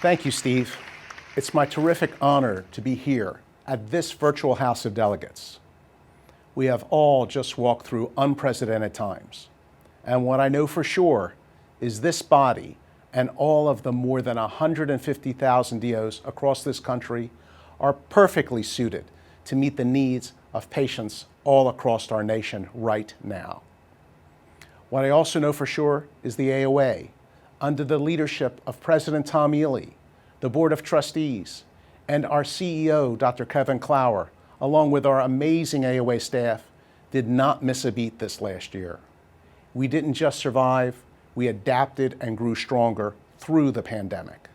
Thank you, Steve. It's my terrific honor to be here at this virtual House of Delegates. We have all just walked through unprecedented times. And what I know for sure is this body and all of the more than 150,000 DOs across this country are perfectly suited to meet the needs of patients all across our nation right now. What I also know for sure is the AOA, under the leadership of President Tom Ely, the Board of Trustees, and our CEO, Dr. Kevin Clower, along with our amazing AOA staff, did not miss a beat this last year. We didn't just survive, we adapted and grew stronger through the pandemic.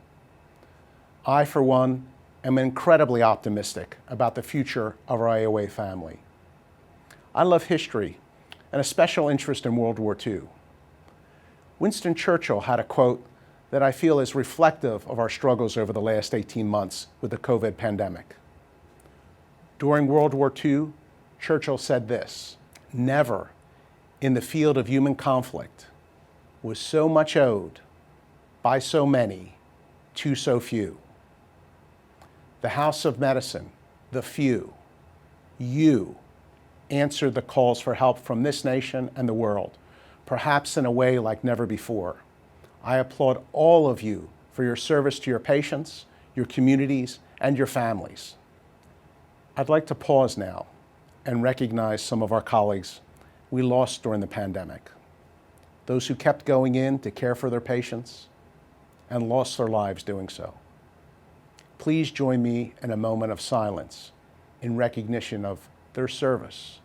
I, for one, am incredibly optimistic about the future of our AOA family. I love history and a special interest in World War II. Winston Churchill had a quote that I feel is reflective of our struggles over the last 18 months with the COVID pandemic. During World War II, Churchill said this: "Never in the field of human conflict was so much owed by so many to so few." The House of Medicine, the few, you, answered the calls for help from this nation and the world, perhaps in a way like never before. I applaud all of you for your service to your patients, your communities, and your families. I'd like to pause now and recognize some of our colleagues we lost during the pandemic. Those who kept going in to care for their patients and lost their lives doing so. Please join me in a moment of silence in recognition of their service,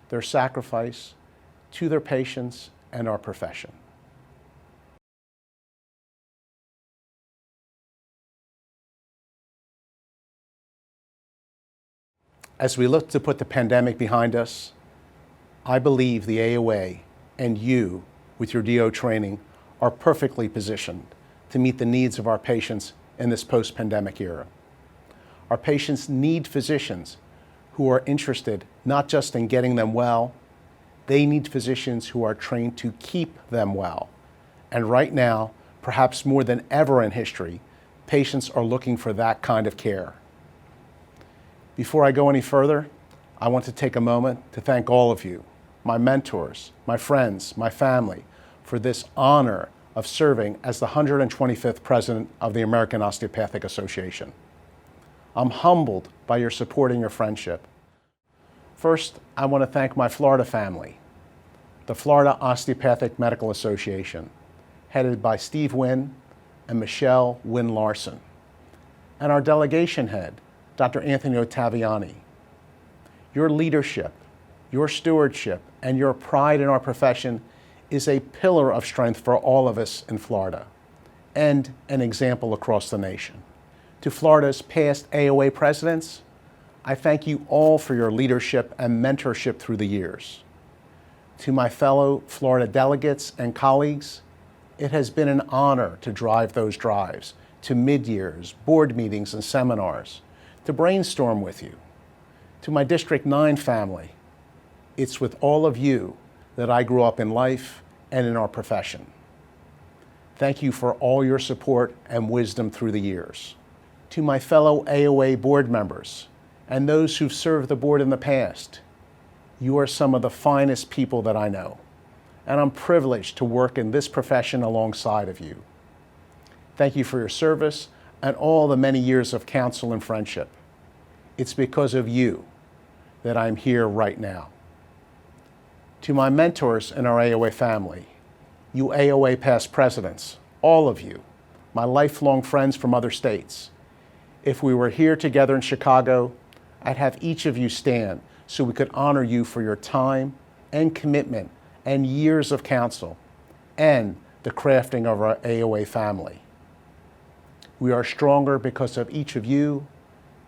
their sacrifice to their patients and our profession. As we look to put the pandemic behind us, I believe the AOA and you, with your DO training, are perfectly positioned to meet the needs of our patients in this post-pandemic era. Our patients need physicians who are interested not just in getting them well, they need physicians who are trained to keep them well. And right now, perhaps more than ever in history, patients are looking for that kind of care. Before I go any further, I want to take a moment to thank all of you, my mentors, my friends, my family, for this honor of serving as the 125th President of the American Osteopathic Association. I'm humbled by your support and your friendship. First, I want to thank my Florida family, the Florida Osteopathic Medical Association, headed by Steve Wynn and Michelle Wynn Larson, and our delegation head, Dr. Anthony Ottaviani. Your leadership, your stewardship, and your pride in our profession is a pillar of strength for all of us in Florida and an example across the nation. To Florida's past AOA presidents, I thank you all for your leadership and mentorship through the years. To my fellow Florida delegates and colleagues, it has been an honor to drive those drives to mid-years, board meetings, and seminars, to brainstorm with you. To my District 9 family, it's with all of you that I grew up in life and in our profession. Thank you for all your support and wisdom through the years. To my fellow AOA board members and those who've served the board in the past, you are some of the finest people that I know, and I'm privileged to work in this profession alongside of you. Thank you for your service and all the many years of counsel and friendship. It's because of you that I'm here right now. To my mentors in our AOA family, you AOA past presidents, all of you, my lifelong friends from other states. If we were here together in Chicago, I'd have each of you stand so we could honor you for your time and commitment and years of counsel and the crafting of our AOA family. We are stronger because of each of you,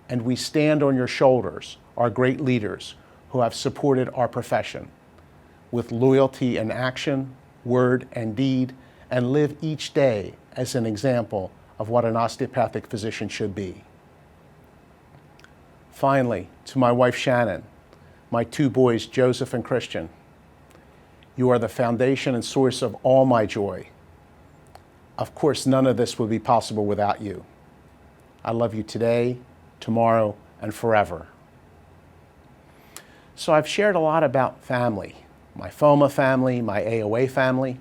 and we stand on your shoulders, our great leaders who have supported our profession with loyalty and action, word and deed, and live each day as an example of what an osteopathic physician should be. Finally, to my wife Shannon, my two boys Joseph and Christian, you are the foundation and source of all my joy. Of course, none of this would be possible without you. I love you today, tomorrow, and forever. So I've shared a lot about family, my FOMA family, my AOA family.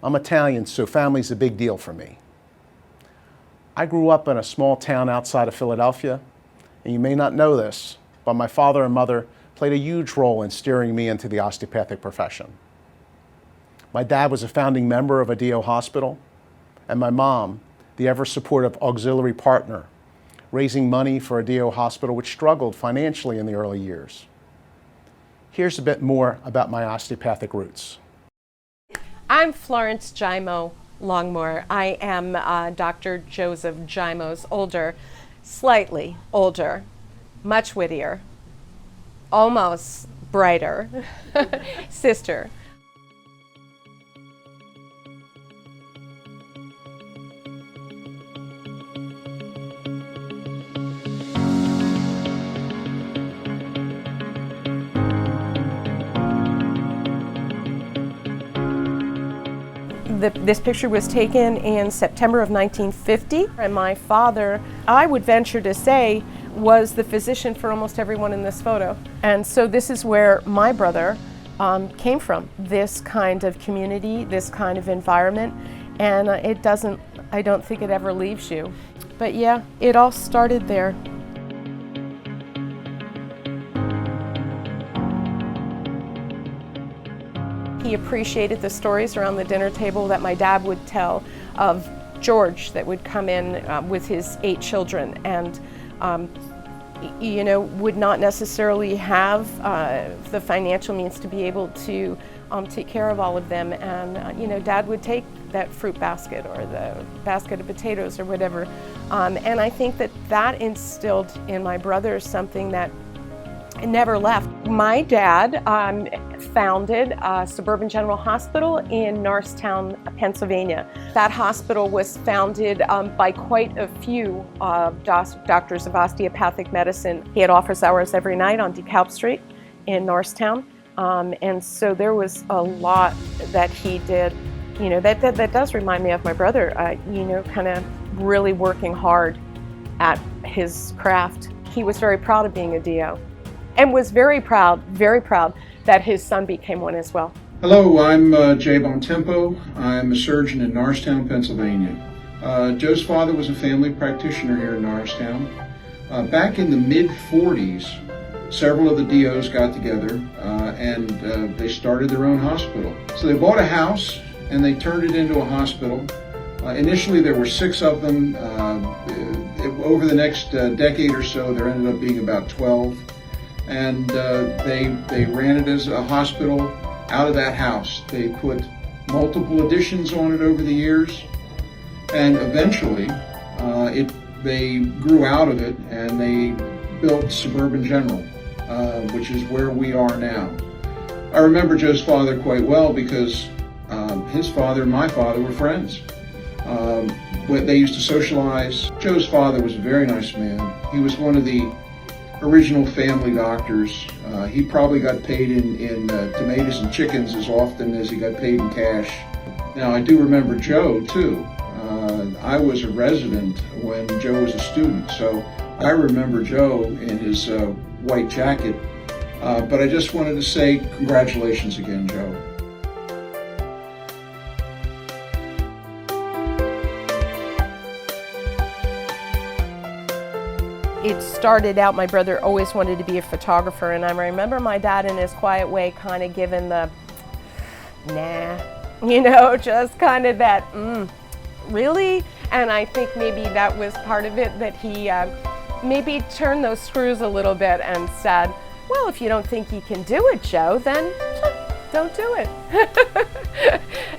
I'm Italian, so family's a big deal for me. I grew up in a small town outside of Philadelphia, and you may not know this, but my father and mother played a huge role in steering me into the osteopathic profession. My dad was a founding member of a DO hospital, and my mom, the ever-supportive auxiliary partner, raising money for a DO hospital which struggled financially in the early years. Here's a bit more about my osteopathic roots. I'm Florence Giaimo Longmore. I am Dr. Joseph Giaimo's older, slightly older, much wittier, almost brighter sister. This picture was taken in September of 1950, and my father, I would venture to say, was the physician for almost everyone in this photo. And so this is where my brother came from, this kind of community, this kind of environment, and I don't think it ever leaves you. But yeah, it all started there. He appreciated the stories around the dinner table that my dad would tell of George that would come in with his 8 children and you know, would not necessarily have the financial means to be able to take care of all of them. And you know, Dad would take that fruit basket or the basket of potatoes or whatever. And I think that instilled in my brother something that never left. My dad founded Suburban General Hospital in Norristown, Pennsylvania. That hospital was founded by quite a few doctors of osteopathic medicine. He had office hours every night on DeKalb Street in Norristown. And so there was a lot that he did, you know, that does remind me of my brother, you know, kind of really working hard at his craft. He was very proud of being a DO. And was very proud that his son became one as well. Hello, I'm Giaimo. I'm a surgeon in Norristown, Pennsylvania. Joe's father was a family practitioner here in Norristown. Back in the mid-40s, several of the DOs got together and they started their own hospital. So they bought a house and they turned it into a hospital. Initially there were 6 of them. Over the next decade or so, there ended up being about 12. And they ran it as a hospital out of that house. They put multiple additions on it over the years, and eventually they grew out of it and they built Suburban General, which is where we are now. I remember Joe's father quite well because his father and my father were friends. They used to socialize. Joe's father was a very nice man. He was one of the original family doctors. He probably got paid in tomatoes and chickens as often as he got paid in cash. Now I do remember Joe too. I was a resident when Joe was a student, so I remember Joe in his white jacket. But I just wanted to say congratulations again, Joe. It started out, my brother always wanted to be a photographer, and I remember my dad in his quiet way kind of giving the, nah, you know, just kind of that, really? And I think maybe that was part of it, that he maybe turned those screws a little bit and said, well, if you don't think you can do it, Joe, then don't do it.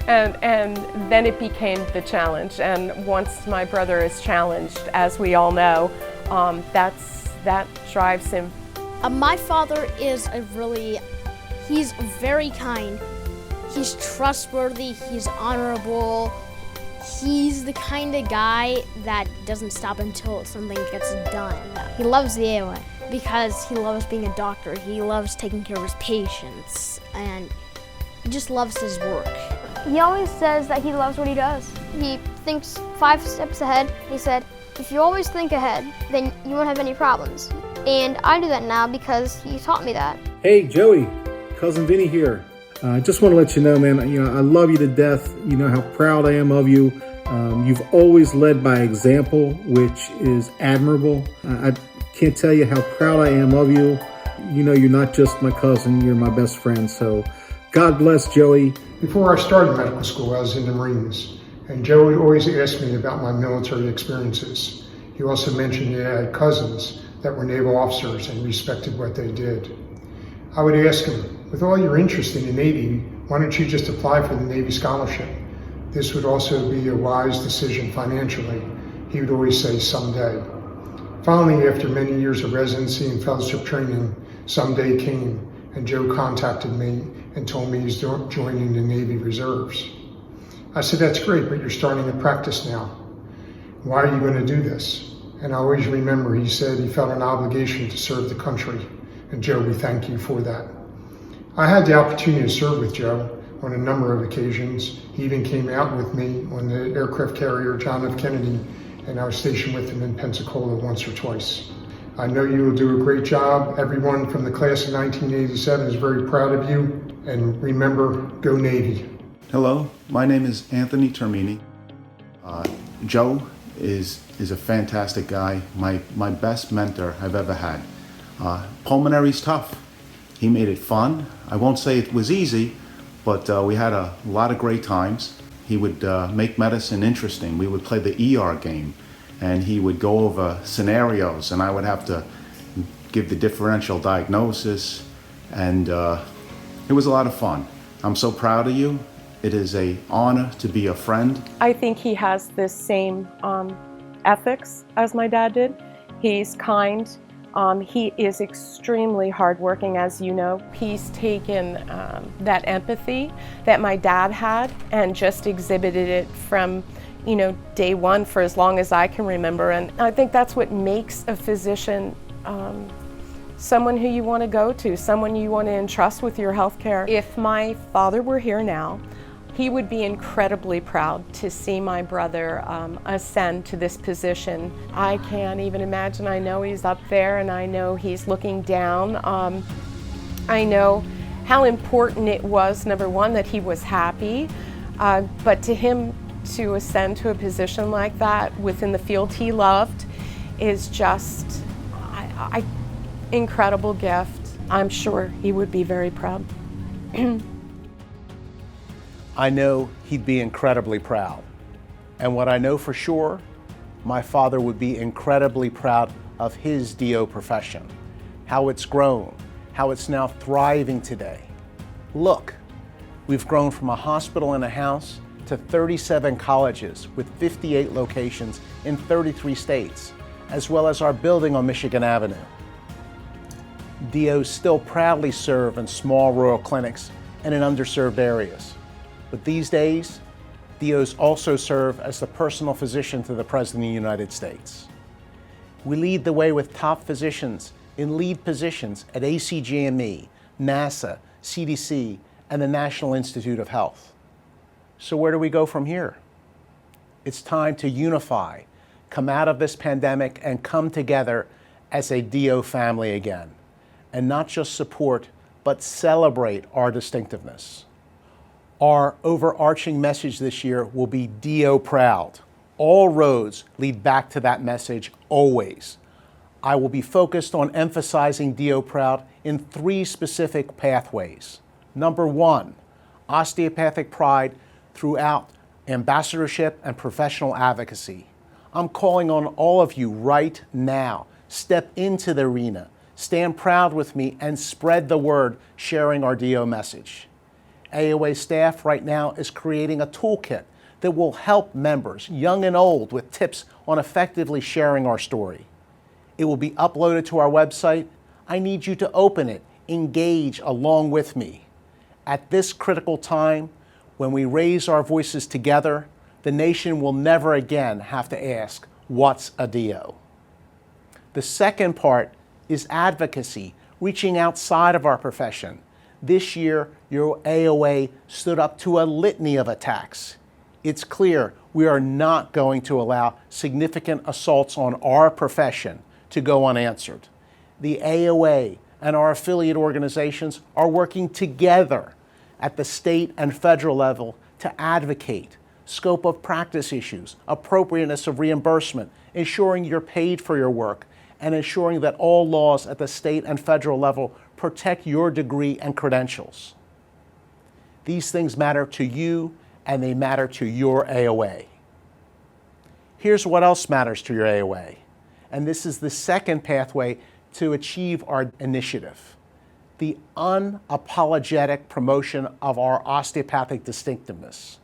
and then it became the challenge, and once my brother is challenged, as we all know, that drives him. My father is he's very kind. He's trustworthy, he's honorable. He's the kind of guy that doesn't stop until something gets done. He loves the AOA because he loves being a doctor. He loves taking care of his patients, and he just loves his work. He always says that he loves what he does. He thinks 5 steps ahead. He said, if you always think ahead, then you won't have any problems. And I do that now because he taught me that. Hey, Joey, Cousin Vinny here. I just want to let you know, man, I love you to death. You know how proud I am of you. You've always led by example, which is admirable. I can't tell you how proud I am of you. You know, you're not just my cousin, you're my best friend. So God bless, Joey. Before I started medical school, I was in the Marines, and Joe would always ask me about my military experiences. He also mentioned he had cousins that were naval officers and respected what they did. I would ask him, with all your interest in the Navy, why don't you just apply for the Navy scholarship? This would also be a wise decision financially. He would always say, someday. Finally, after many years of residency and fellowship training, someday came, and Joe contacted me and told me he's joining the Navy Reserves. I said, that's great, but you're starting to practice now. Why are you going to do this? And I always remember he said he felt an obligation to serve the country. And Joe, we thank you for that. I had the opportunity to serve with Joe on a number of occasions. He even came out with me on the aircraft carrier John F. Kennedy, and I was stationed with him in Pensacola once or twice. I know you will do a great job. Everyone from the class of 1987 is very proud of you. And remember, go Navy. Hello, my name is Anthony Termini. Joe is a fantastic guy, my best mentor I've ever had. Pulmonary's tough. He made it fun. I won't say it was easy, but we had a lot of great times. He would make medicine interesting. We would play the ER game, and he would go over scenarios, and I would have to give the differential diagnosis, and it was a lot of fun. I'm so proud of you. It is an honor to be a friend. I think he has the same ethics as my dad did. He's kind. He is extremely hardworking, as you know. He's taken that empathy that my dad had and just exhibited it from, day one for as long as I can remember. And I think that's what makes a physician someone who you want to go to, someone you want to entrust with your health care. If my father were here now, he would be incredibly proud to see my brother ascend to this position. I can't even imagine. I know he's up there and I know he's looking down. I know how important it was, number one, that he was happy, but to him to ascend to a position like that within the field he loved is just incredible gift. I'm sure he would be very proud. I know he'd be incredibly proud. And what I know for sure, my father would be incredibly proud of his DO profession, how it's grown, how it's now thriving today. Look, we've grown from a hospital and a house to 37 colleges with 58 locations in 33 states, as well as our building on Michigan Avenue. DOs still proudly serve in small rural clinics and in underserved areas. But these days, DOs also serve as the personal physician to the President of the United States. We lead the way with top physicians in lead positions at ACGME, NASA, CDC, and the National Institute of Health. So where do we go from here? It's time to unify, come out of this pandemic, and come together as a DO family again, and not just support, but celebrate our distinctiveness. Our overarching message this year will be DO proud. All roads lead back to that message always. I will be focused on emphasizing DO proud in 3 specific pathways. Number 1, osteopathic pride throughout ambassadorship and professional advocacy. I'm calling on all of you right now. Step into the arena, stand proud with me, and spread the word sharing our DO message. AOA staff right now is creating a toolkit that will help members, young and old, with tips on effectively sharing our story. It will be uploaded to our website. I need you to open it, engage along with me. At this critical time, when we raise our voices together, the nation will never again have to ask, what's a DO? The second part is advocacy, reaching outside of our profession. This year, your AOA stood up to a litany of attacks. It's clear We are not going to allow significant assaults on our profession to go unanswered. The AOA and our affiliate organizations are working together at the state and federal level to advocate scope of practice issues, appropriateness of reimbursement, ensuring you're paid for your work, and ensuring that all laws at the state and federal level protect your degree and credentials. These things matter to you, and they matter to your AOA. Here's what else matters to your AOA, and this is the second pathway to achieve our initiative: the unapologetic promotion of our osteopathic distinctiveness.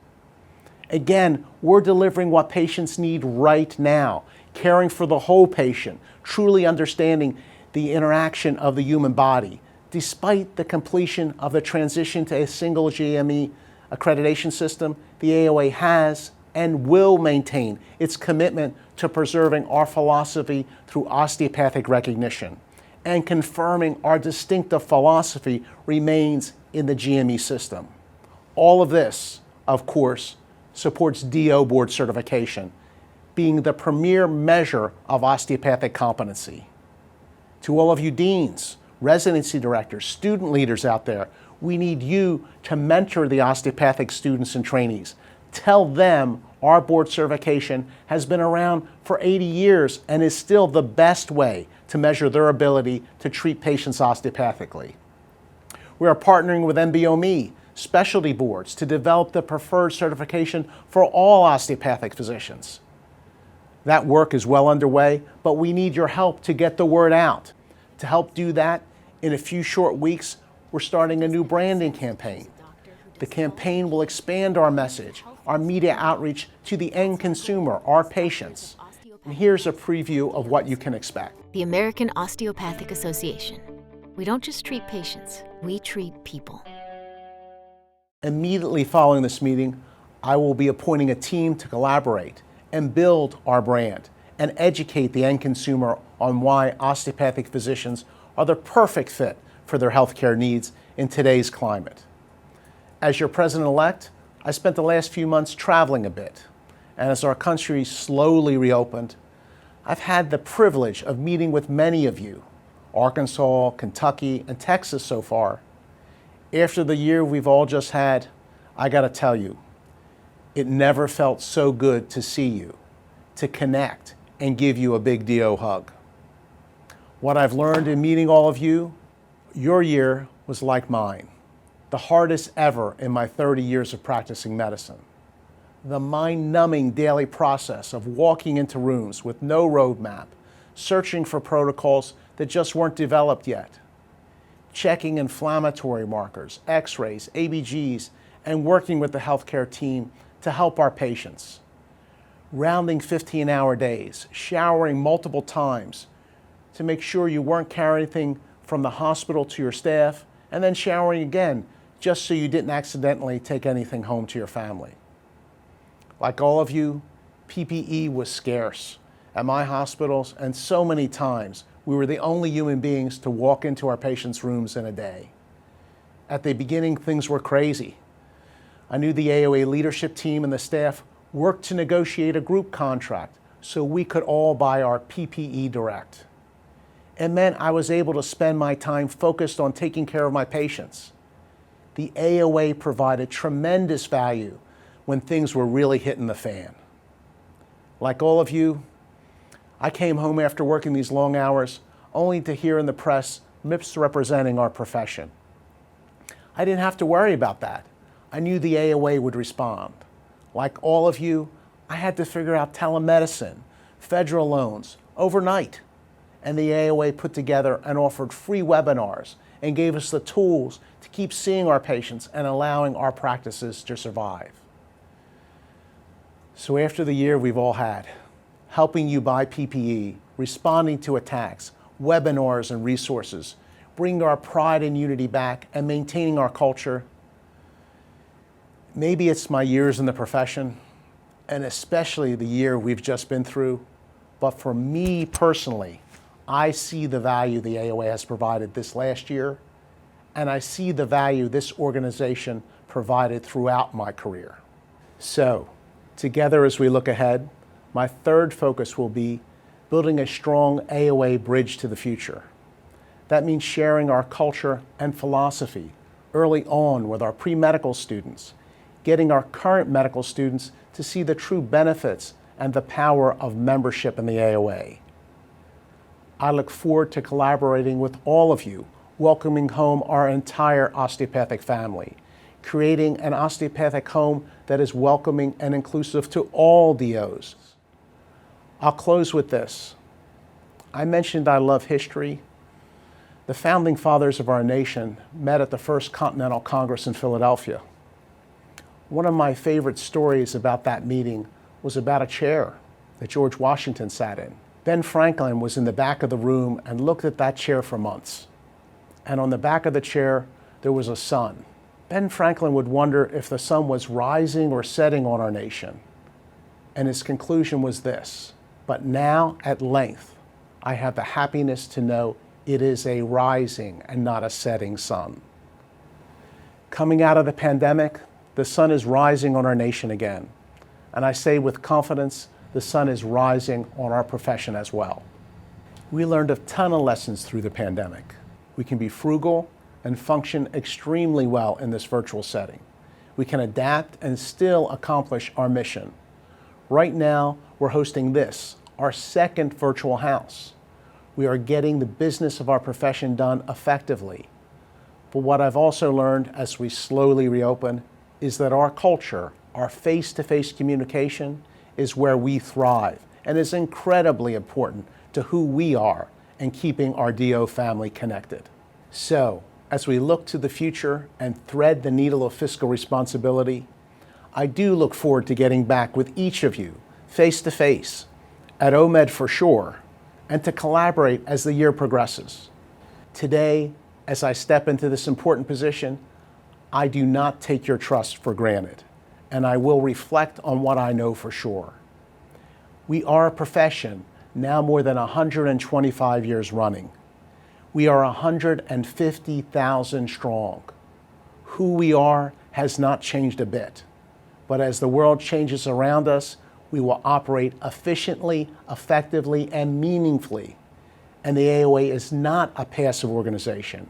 Again, we're delivering what patients need right now, caring for the whole patient, truly understanding the interaction of the human body. Despite the completion of the transition to a single GME accreditation system, the AOA has and will maintain its commitment to preserving our philosophy through osteopathic recognition, and confirming our distinctive philosophy remains in the GME system. All of this, of course, supports DO board certification, being the premier measure of osteopathic competency. To all of you deans, residency directors, student leaders out there, we need you to mentor the osteopathic students and trainees. Tell them our board certification has been around for 80 years and is still the best way to measure their ability to treat patients osteopathically. We are partnering with MBOME specialty boards to develop the preferred certification for all osteopathic physicians. That work is well underway, but we need your help to get the word out. To help do that, in a few short weeks, we're starting a new branding campaign. The campaign will expand our message, our media outreach to the end consumer, our patients. And here's a preview of what you can expect. The American Osteopathic Association. We don't just treat patients, we treat people. Immediately following this meeting, I will be appointing a team to collaborate and build our brand and educate the end consumer on why osteopathic physicians are the perfect fit for their healthcare needs in today's climate. As your president-elect, I spent the last few months traveling a bit, and as our country slowly reopened, I've had the privilege of meeting with many of you, Arkansas, Kentucky, and Texas so far. After the year we've all just had, I gotta tell you, it never felt so good to see you, to connect, and give you a big DO hug. What I've learned in meeting all of you, your year was like mine, the hardest ever in my 30 years of practicing medicine. The mind-numbing daily process of walking into rooms with no roadmap, searching for protocols that just weren't developed yet, checking inflammatory markers, x-rays, ABGs, and working with the healthcare team to help our patients. Rounding 15-hour days, showering multiple times to make sure you weren't carrying anything from the hospital to your staff, and then showering again just so you didn't accidentally take anything home to your family. Like all of you, PPE was scarce at my hospitals, and so many times we were the only human beings to walk into our patients' rooms in a day. At the beginning, things were crazy. I knew the AOA leadership team and the staff worked to negotiate a group contract so we could all buy our PPE direct. It meant I was able to spend my time focused on taking care of my patients. The AOA provided tremendous value when things were really hitting the fan. Like all of you, I came home after working these long hours only to hear in the press misrepresenting our profession. I didn't have to worry about that. I knew the AOA would respond. Like all of you, I had to figure out telemedicine, federal loans, overnight. And the AOA put together and offered free webinars and gave us the tools to keep seeing our patients and allowing our practices to survive. So after the year we've all had, helping you buy PPE, responding to attacks, webinars and resources, bringing our pride and unity back, and maintaining our culture, maybe it's my years in the profession, and especially the year we've just been through, but for me personally, I see the value the AOA has provided this last year, and I see the value this organization provided throughout my career. So, Together, as we look ahead, my third focus will be building a strong AOA bridge to the future. That means sharing our culture and philosophy early on with our pre-medical students, getting our current medical students to see the true benefits and the power of membership in the AOA. I look forward to collaborating with all of you, welcoming home our entire osteopathic family, creating an osteopathic home that is welcoming and inclusive to all DOs. I'll close with this. I mentioned I love history. The founding fathers of our nation met at the First Continental Congress in Philadelphia. One of my favorite stories about that meeting was about a chair that George Washington sat in. Ben Franklin was in the back of the room and looked at that chair for months. And on the back of the chair, there was a sun. Ben Franklin would wonder if the sun was rising or setting on our nation. And his conclusion was this: but now, at length, I have the happiness to know it is a rising and not a setting sun. Coming out of the pandemic, the sun is rising on our nation again. And I say with confidence, the sun is rising on our profession as well. We learned a ton of lessons through the pandemic. We can be frugal and function extremely well in this virtual setting. We can adapt and still accomplish our mission. Right now, we're hosting this, our second virtual house. We are getting the business of our profession done effectively. But what I've also learned as we slowly reopen is that our culture, our face-to-face communication, is where we thrive and is incredibly important to who we are and keeping our DO family connected. So, as we look to the future and thread the needle of fiscal responsibility, I do look forward to getting back with each of you face-to-face, at OMED for sure, and to collaborate as the year progresses. Today, as I step into this important position, I do not take your trust for granted, and I will reflect on what I know for sure. We are a profession now more than 125 years running. We are 150,000 strong. Who we are has not changed a bit, but as the world changes around us, we will operate efficiently, effectively, and meaningfully. And the AOA is not a passive organization.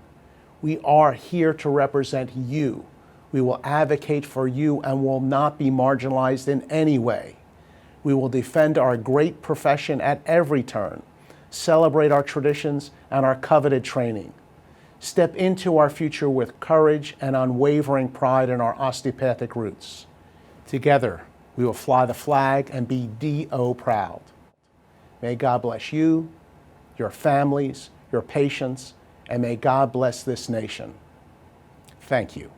We are here to represent you. We will advocate for you and will not be marginalized in any way. We will defend our great profession at every turn, celebrate our traditions and our coveted training, step into our future with courage and unwavering pride in our osteopathic roots. Together, we will fly the flag and be DO proud. May God bless you, your families, your patients, and may God bless this nation. Thank you.